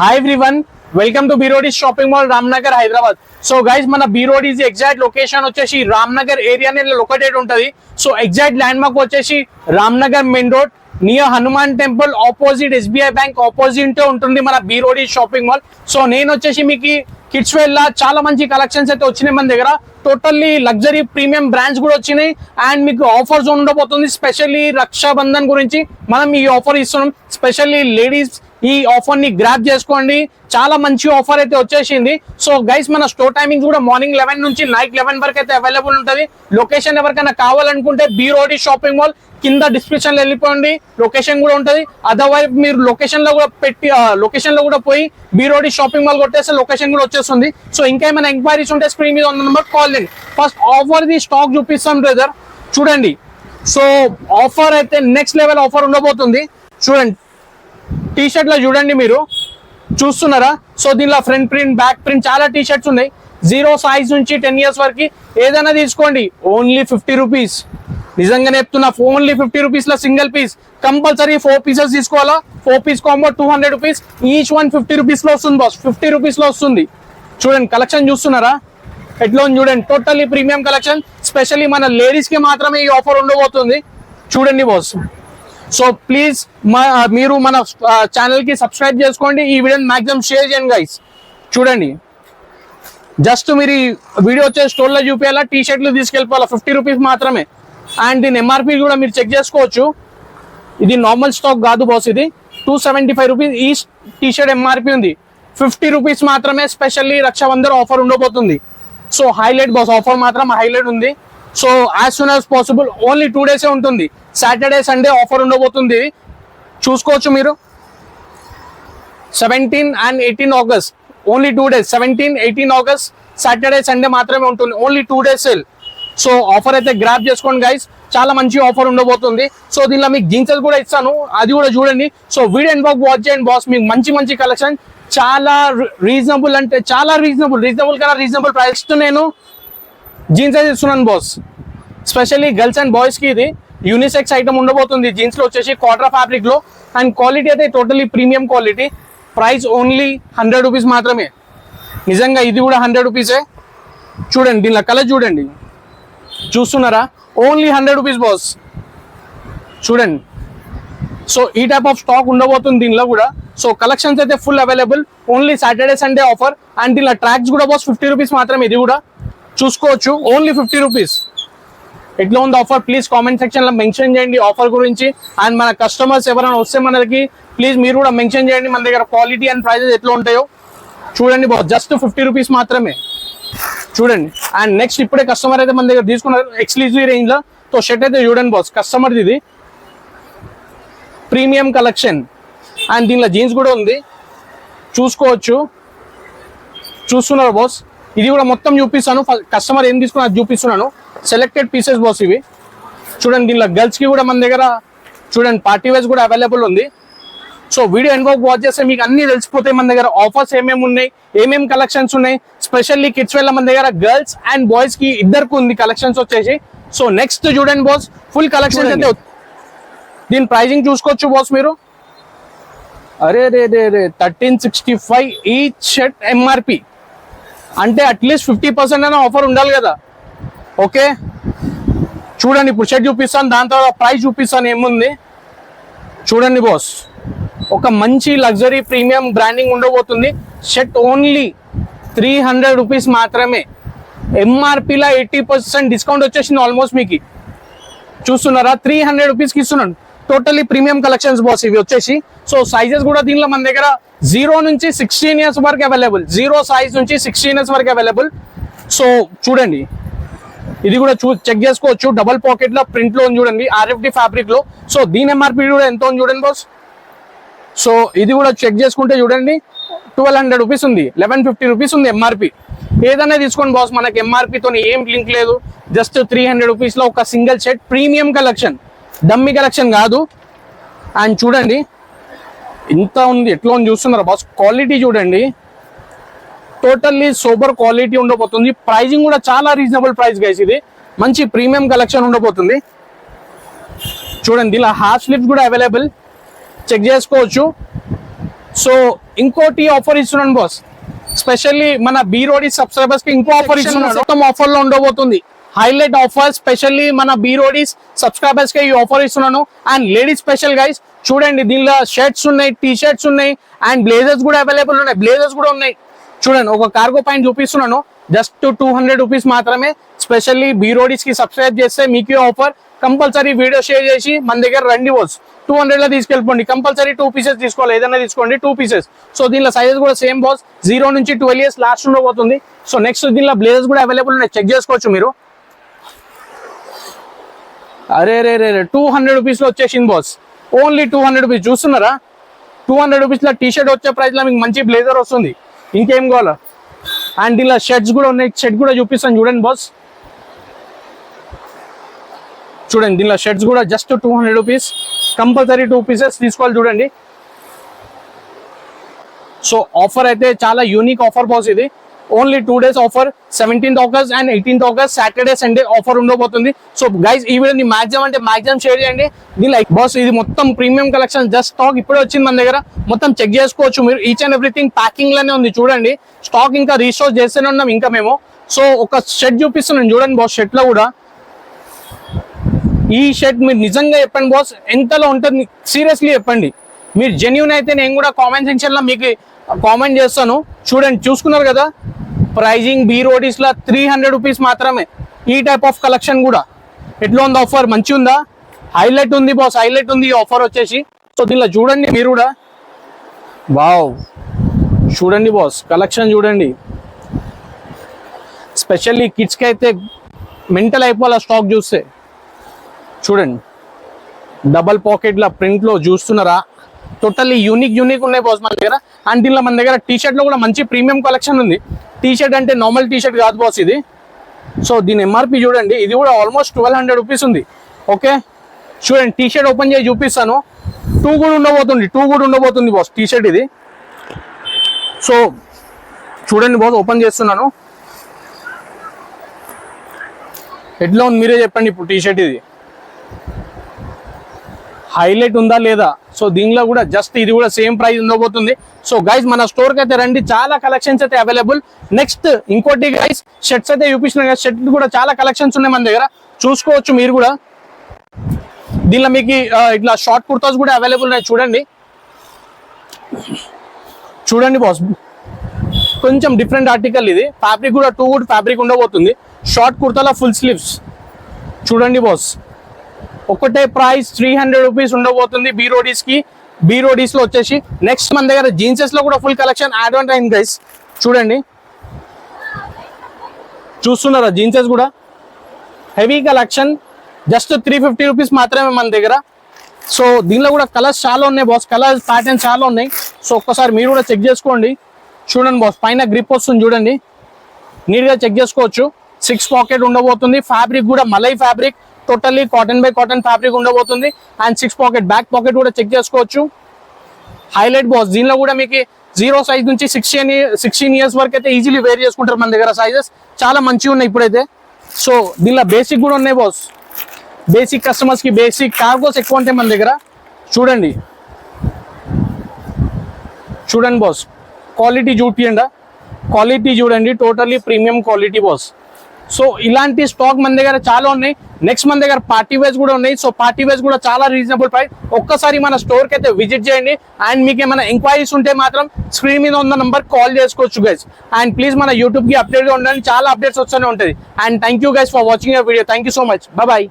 Hi everyone, welcome to B-Roadies Shopping Mall, Ramnagar, Hyderabad. So guys, mana B-Roadies exact location వచ్చేసి Ramnagar area నే located ఉంటది. So exact landmark వచ్చేసి Ramnagar main road near Hanuman Temple opposite SBI Bank opposite ఉంటుంది మన B-Roadies Shopping Mall. So నేను వచ్చేసి మీకు kids wear లా చాలా మంచి కలెక్షన్స్ అయితే వచ్చినాయి మన దగ్గర. టోటల్లీ లగ్జరీ ప్రీమియం బ్రాండ్స్ కూడా వచ్చినాయి అండ్ మీకు ఆఫర్స్ ఉండబోతుంది. స్పెషల్లీ రక్షాబంధన్ గురించి మనం ఈ ఆఫర్ ఇస్తున్నాం. స్పెషల్లీ లేడీస్ ఈ ఆఫర్ ని గ్రాబ్ చేసుకోండి, చాలా మంచి ఆఫర్ అయితే వచ్చేసింది. సో గైస్ మన స్టోర్ టైమింగ్స్ కూడా మార్నింగ్ 11 నుంచి నైట్ 11 వరకు అయితే అవైలబుల్ ఉంటుంది. లొకేషన్ ఎవరికైనా కావాలనుకుంటే B-Roadies షాపింగ్ మాల్ కింద డిస్క్రిప్షన్ లో వెళ్ళిపోండి, లొకేషన్ కూడా ఉంటుంది. అదర్వైజ్ మీరు లొకేషన్ లో కూడా పెట్టి లొకేషన్ లో కూడా పోయి B-Roadies షాపింగ్ మాల్ కొట్టేస్తే లొకేషన్ కూడా వచ్చేస్తుంది. సో ఇంకా ఏమైనా ఎంక్వైరీస్ ఉంటే స్క్రీన్ మీద ఉన్న నెంబర్ కాల్ చేయండి. ఫస్ట్ ఆఫర్ ది స్టాక్ చూపిస్తాం బ్రదర్, చూడండి. సో ఆఫర్ అయితే నెక్స్ట్ లెవెల్ ఆఫర్ ఉండబోతుంది. చూడండి టీ షర్ట్ లో చూడండి, మీరు చూస్తున్నారా? సో దీనిలో ఫ్రంట్ ప్రింట్ బ్యాక్ ప్రింట్ చాలా టీ షర్ట్స్ ఉన్నాయి. 0 సైజ్ నుంచి 10 ఇయర్స్ వరకు ఏదైనా తీసుకోండి, ఓన్లీ 50 రూపీస్. నిజంగానే చెప్తున్నా, ఓన్లీ 50 రూపీస్ లో సింగిల్ పీస్. కంపల్సరీ 4 పీసెస్ తీసుకోవాలా. 4 piece combo 200 rupees. Each one 50 rupees లో వస్తుంది బాస్, 50 రూపీస్ లో వస్తుంది. చూడండి కలెక్షన్ చూస్తున్నారా ఎట్లా ఉంది చూడండి. Totally premium collection. స్పెషల్లీ మన లేడీస్ కి మాత్రమే ఈ ఆఫర్ ఉండబోతుంది. చూడండి బాస్. సో ప్లీజ్ మీరు మన ఛానల్ కి సబ్స్క్రైబ్ చేసుకోండి, ఈ వీడియోని మాక్సిమం షేర్ చేయండి గైస్. చూడండి జస్ట్ మీరు ఈ వీడియో వచ్చే స్టోర్ లో చూపించాలా, టీ షర్ట్లు తీసుకెళ్ళిపోవాలా, 50 రూపీస్ మాత్రమే. అండ్ దీని ఎంఆర్పి కూడా మీరు చెక్ చేసుకోవచ్చు. ఇది నార్మల్ స్టాక్ కాదు బాస్, ఇది 275 రూపీస్ ఈ టీ షర్ట్ ఎంఆర్పి ఉంది. 50 రూపీస్ మాత్రమే. స్పెషల్లీ రక్షాబంధన్ ఆఫర్ ఉండబోతుంది. సో హైలైట్ బాస్, ఆఫర్ మాత్రం హైలైట్ ఉంది. So as soon as possible only 2 డేసే ఉంటుంది. సాటర్డే సండే ఆఫర్ ఉండబోతుంది, చూసుకోవచ్చు మీరు. 17 and 18 August only 2 days. 17, 18 August Saturday Sunday మాత్రమే ఉంటుంది, only 2 days sale. So offer అయితే గ్రాబ్ చేసుకోండి గైస్, చాలా మంచి ఆఫర్ ఉండబోతుంది. సో దీనిలో మీకు జీన్సెస్ కూడా ఇస్తాను, అది కూడా చూడండి. సో వీడియో ఎండ్ వరకు వాచ్ చేయండి బాస్, మీకు మంచి మంచి కలెక్షన్ చాలా రీజనబుల్, అంటే చాలా రీజనబుల్ కన్నా రీజనబుల్ ప్రైస్ నేను జీన్స్ అయితే ఇస్తున్నాను boss. Specially girls and boys కి ఇది యూనిసెక్స్ ఐటమ్ ఉండబోతుంది. జీన్స్ లో వచ్చేసి క్వాడ్రా ఫ్యాబ్రిక్ లో, అండ్ క్వాలిటీ అయితే totally premium quality. Price only 100 rupees మాత్రమే. నిజంగా ఇది కూడా 100 రూపీసే. చూడండి దీనిలో కలర్ చూడండి, చూస్తున్నారా? Only 100 rupees boss. చూడండి సో ఈ టైప్ ఆఫ్ స్టాక్ ఉండబోతుంది దీనిలో కూడా. సో కలెక్షన్స్ అయితే full available, only Saturday Sunday offer. And దీనిలో ట్రాక్స్ కూడా బాస్ 50 రూపీస్ మాత్రమే, ఇది కూడా చూసుకోవచ్చు, ఓన్లీ 50 రూపీస్. ఎట్లా ఉంది ఆఫర్ ప్లీజ్ కామెంట్ సెక్షన్ లో మెన్షన్ చేయండి ఆఫర్ గురించి. అండ్ మన కస్టమర్స్ ఎవరైనా వస్తే మనకి ప్లీజ్ మీరు కూడా మెన్షన్ చేయండి మన దగ్గర క్వాలిటీ అండ్ ప్రైజెస్ ఎట్లా ఉంటాయో. చూడండి బాస్, జస్ట్ 50 రూపీస్ మాత్రమే. చూడండి. అండ్ నెక్స్ట్ ఇప్పుడే కస్టమర్ అయితే మన దగ్గర తీసుకున్నారు ఎక్స్క్లూజివ్ రేంజ్ లో. సో షర్ట్ అయితే చూడండి బాస్, కస్టమర్ ఇది ప్రీమియం కలెక్షన్. అండ్ దీనిలో జీన్స్ కూడా ఉంది, చూసుకోవచ్చు. చూస్తున్నారు బాస్, ఇది కూడా మొత్తం చూపిస్తాను. కస్టమర్ ఏం తీసుకున్నా అది చూపిస్తున్నాను. సెలెక్టెడ్ పీసెస్ బాస్ ఇవి. చూడండి దీనిలో గర్ల్స్ కి కూడా మన దగ్గర చూడండి పార్టీ వేర్స్ కూడా అవైలబుల్ ఉంది. సో వీడియో ఎండ్ వరకు వాచ్ చేస్తే మీకు అన్ని తెలిసిపోతాయి మన దగ్గర ఆఫర్స్ ఏమేమి ఉన్నాయి, ఏమేమి కలెక్షన్స్ ఉన్నాయి. స్పెషల్లీ కిడ్స్ వేర్ మన దగ్గర గర్ల్స్ అండ్ బాయ్స్ కి ఇద్దరికి ఉంది కలెక్షన్స్ వచ్చేసి. సో నెక్స్ట్ చూడండి బాస్, ఫుల్ కలెక్షన్స్ అయితే దీని ప్రైజింగ్ చూసుకోవచ్చు బాస్ మీరు. అరే రే రే రే 1365 ఈ షర్ట్ ఎంఆర్పి అంటే అట్లీస్ట్ 50% అయినా ఆఫర్ ఉండాలి కదా. ఓకే చూడండి, ఇప్పుడు షర్ట్ చూపిస్తాను, దాని తర్వాత ప్రైస్ చూపిస్తాను ఏముంది. చూడండి బాస్, ఒక మంచి లగ్జరీ ప్రీమియం బ్రాండింగ్ ఉండబోతుంది. షర్ట్ ఓన్లీ 300 రూపీస్ మాత్రమే. ఎంఆర్పిలో 80% డిస్కౌంట్ వచ్చేసింది ఆల్మోస్ట్ మీకు. చూస్తున్నారా? 300 రూపీస్కి ఇస్తున్నాను. టోటల్లీ ప్రీమియం కలెక్షన్స్ బాస్ ఇవి వచ్చేసి. సో సైజెస్ కూడా దీనిలో మన దగ్గర 0 నుంచి 16 ఇయర్స్ వరకు అవైలబుల్. 0 సైజ్ నుంచి 16 ఇయర్స్ వరకు అవైలబుల్. సో చూడండి ఇది కూడా చెక్ చేసుకోవచ్చు. డబల్ పాకెట్ లో ప్రింట్ లో చూడండి, RFD ఫ్యాబ్రిక్ లో. సో దీని ఎంఆర్పి కూడా ఎంత ఉంది చూడండి బాస్. సో ఇది కూడా చెక్ చేసుకుంటే చూడండి 1200 రూపీస్ ఉంది, 1150 రూపీస్ ఉంది ఎంఆర్పి. ఏదైనా తీసుకోండి బాస్, మనకి ఎంఆర్పితో ఏం లింక్ లేదు. జస్ట్ 300 రూపీస్ లో ఒక single shirt, premium collection, dummy collection కాదు. అండ్ చూడండి ఇంత ఉంది, ఎట్లా ఉంది చూస్తున్నారు బాస్. క్వాలిటీ చూడండి, టోటల్లీ సూపర్ క్వాలిటీ ఉండబోతుంది. ప్రైజింగ్ కూడా చాలా రీజనబుల్ ప్రైస్ గైస్. ఇది మంచి ప్రీమియం కలెక్షన్ ఉండబోతుంది. చూడండి ఇలా హాఫ్ స్లీవ్స్ కూడా అవైలబుల్, చెక్ చేసుకోవచ్చు. సో ఇంకోటి ఆఫర్ ఇస్తున్నాను బాస్, స్పెషల్లీ మన బీరోడి సబ్స్క్రైబర్స్ కి ఇంకో ఆఫర్ ఇస్తున్నాను. మొత్తం ఆఫర్ లో ఉండబోతుంది, హైలైట్ ఆఫర్. స్పెషల్లీ మన బీరోడి సబ్స్క్రైబర్స్ కి ఈ ఆఫర్ ఇస్తున్నాను. అండ్ లేడీస్ స్పెషల్ గైస్ చూడండి, దీనిలో షర్ట్స్ ఉన్నాయి, టీ షర్ట్స్ ఉన్నాయి, అండ్ బ్లేజర్స్ కూడా అవైలబుల్ ఉన్నాయి. బ్లేజర్స్ కూడా ఉన్నాయి చూడండి. ఒక కార్గో ప్యాంట్ చూపిస్తున్నాను, జస్ట్ 200 రూపీస్ మాత్రమే. స్పెషల్లీ బీరోడీస్ కి సబ్స్క్రైబ్ చేస్తే మీకు ఆఫర్. కంపల్సరీ వీడియో షేర్ చేసి మన దగ్గర రండి బాస్. 200 లో తీసుకెళ్ళిపోండి. కంపల్సరీ 2 పీసెస్ తీసుకోవాలి, ఏదైనా తీసుకోండి 2 పీసెస్. సో దీనిలో సైజెస్ కూడా సేమ్ బాస్, 0 నుంచి 12 ఇయర్స్ లాస్ట్ ఉండబోతుంది. సో నెక్స్ట్ దీనిలో బ్లేజర్స్ కూడా అవైలబుల్ ఉన్నాయి, చెక్ చేసుకోవచ్చు మీరు. అరే రే రే 200 రూపీస్ లో వచ్చేసింది బాస్, ఓన్లీ 200 రూపీస్. చూస్తున్నారా, 200 రూపీస్ లో టీ షర్ట్ వచ్చే ప్రైస్ లో మీకు మంచి బ్లేజర్ వస్తుంది. ఇంకేం కావాలా? అండ్ దీనిలో షర్ట్స్ కూడా ఉన్నాయి, షర్ట్ కూడా చూపిస్తాను చూడండి బాస్. చూడండి దీనిలో షర్ట్స్ కూడా జస్ట్ 200 రూపీస్. కంపల్సరీ 2 పీసెస్ తీసుకోవాలి చూడండి. సో ఆఫర్ అయితే చాలా యూనిక్ ఆఫర్ బాస్ ఇది. Only 2 days offer, 17th August and 18th August Saturday Sunday offer ఉండబోతుంది. సో గైస్ ఈ వీడియోని మాక్సిమం అంటే మాక్సిమం షేర్ చేయండి. దీని లైక్ బాస్ ఇది మొత్తం ప్రీమియం కలెక్షన్, జస్ట్ స్టాక్ ఇప్పుడే వచ్చింది మన దగ్గర. మొత్తం చెక్ చేసుకోవచ్చు మీరు, ఈచ్ అండ్ ఎవ్రీథింగ్ ప్యాకింగ్ లోనే ఉంది చూడండి. స్టాక్ ఇంకా రీస్టోర్ చేస్తూనే ఉన్నాం ఇంకా మేము. సో ఒక షర్ట్ చూపిస్తున్నాను చూడండి బాస్. షర్ట్ లో కూడా ఈ షర్ట్ మీరు నిజంగా చెప్పండి బాస్, ఎంతలో ఉంటుంది సీరియస్లీ చెప్పండి. మీరు జెన్యూన్ అయితే నేను కూడా కామెంట్ సెక్షన్ లో మీకు కామెంట్ చేస్తాను. చూడండి చూసుకున్నారు కదా, ప్రైజింగ్ బీరోడీస్ లా 300 రూపీస్ మాత్రమే. ఈ టైప్ ఆఫ్ కలెక్షన్ కూడా ఎట్లా ఉంది ఆఫర్, మంచి ఉందా? హైలైట్ ఉంది బాస్, హైలైట్ ఉంది ఈ ఆఫర్ వచ్చేసి. సో దీనిలో చూడండి మీరు కూడా, వావ్ చూడండి బాస్ కలెక్షన్ చూడండి. స్పెషల్లీ కిడ్స్ కి అయితే మెంటల్ అయిపోవాలి స్టాక్ చూస్తే. చూడండి డబల్ పాకెట్ల ప్రింట్ లో చూస్తున్నారా, టోటల్లీ యూనిక్ ఉన్నాయి బాస్ మన దగ్గర. అండ్ దీనిలో మన దగ్గర టీ షర్ట్ లో కూడా మంచి ప్రీమియం కలెక్షన్ ఉంది. టీ షర్ట్ అంటే నార్మల్ టీ షర్ట్ కాదు బాస్ ఇది. సో దీని ఎంఆర్పి చూడండి, ఇది కూడా ఆల్మోస్ట్ 1200 రూపీస్ ఉంది. ఓకే చూడండి టీ షర్ట్ ఓపెన్ చేసి చూపిస్తాను. 2 కూడా ఉండబోతుంది బాస్ టీ షర్ట్ ఇది. సో చూడండి బాస్ ఓపెన్ చేస్తున్నాను, ఎట్లా ఉంది మీరే చెప్పండి. ఇప్పుడు టీ షర్ట్ ఇది హైలైట్ ఉందా లేదా? సో దీనిలో కూడా జస్ట్ ఇది కూడా సేమ్ ప్రైస్ ఉండబోతుంది. సో గైస్ మన స్టోర్ కి అయితే రండి, చాలా కలెక్షన్స్ అయితే అవైలబుల్. నెక్స్ట్ ఇంకోటి గైస్ షర్ట్స్ అయితే చూపిస్తున్నాయి కదా, షర్ట్ కూడా చాలా కలెక్షన్స్ ఉన్నాయి మన దగ్గర, చూసుకోవచ్చు మీరు కూడా. దీనిలో మీకు ఇట్లా షార్ట్ కుర్తాస్ కూడా అవైలబుల్ ఉన్నాయి చూడండి బాస్. కొంచెం డిఫరెంట్ ఆర్టికల్ ఇది, ఫ్యాబ్రిక్ కూడా 2 గుడ్ ఫ్యాబ్రిక్ ఉండబోతుంది. షార్ట్ కుర్తాలో ఫుల్ స్లీవ్స్ చూడండి బాస్. ఒకటే ప్రైస్ 300 రూపీస్ ఉండబోతుంది బీరోడీస్ కి. బీరోడీస్ లో వచ్చేసి నెక్స్ట్ మన దగ్గర జీన్సెస్ లో కూడా ఫుల్ కలెక్షన్ యాడ్ ఆన్ అయింది గైస్. చూడండి చూస్తున్నారా, జీన్సెస్ కూడా హెవీ కలెక్షన్, జస్ట్ 350 రూపీస్ మాత్రమే మన దగ్గర. సో దీనిలో కూడా కలర్స్ చాలా ఉన్నాయి బాస్, కలర్స్ ప్యాటర్న్స్ చాలా ఉన్నాయి. సో ఒక్కసారి మీరు కూడా చెక్ చేసుకోండి. చూడండి బాస్ పైన గ్రిప్ వస్తుంది చూడండి, నీట్ గా చెక్ చేసుకోవచ్చు. 6 పాకెట్ ఉండబోతుంది. ఫ్యాబ్రిక్ కూడా malai fabric, totally cotton by cotton fabric ఉండబోతుంది. అండ్ 6 పాకెట్ బ్యాక్ పాకెట్ కూడా చెక్ చేసుకోవచ్చు. హైలైట్ బాస్ దీనిలో కూడా మీకు 0 సైజ్ నుంచి 16 ఇయర్స్ వరకు అయితే ఈజీలీ వేర్ చేసుకుంటారు మన దగ్గర. సైజెస్ చాలా మంచిగా ఉన్నాయి ఇప్పుడైతే. సో దీనిలో బేసిక్ కూడా ఉన్నాయి బాస్, బేసిక్ కస్టమర్స్ కి బేసిక్ కార్గోస్ ఎక్కువ ఉంటాయి మన దగ్గర. చూడండి బాస్ క్వాలిటీ చూడండి, totally premium quality boss. So ఇలాంటి స్టాక్ మన దగ్గర చాలా ఉన్నాయి. నెక్స్ట్ మన దగ్గర పార్టీ వేర్స్ కూడా ఉన్నాయి. సో పార్టీ వేర్స్ కూడా చాలా రీజనబుల్ ప్రైస్. ఒక్కసారి మన స్టోర్ కి అయితే విజిట్ చేయండి. అండ్ మీకు ఏమైనా ఎంక్వైరీస్ ఉంటే మాత్రం స్క్రీన్ మీద ఉన్న నంబర్ కాల్ చేసుకోవచ్చు గైస్. అండ్ ప్లీజ్ మన యూట్యూబ్ కి అప్డేట్ గా ఉండండి, చాలా అప్డేట్స్ వస్తూనే ఉంటుంది. And thank you guys for watching your video. Thank you so much, bye.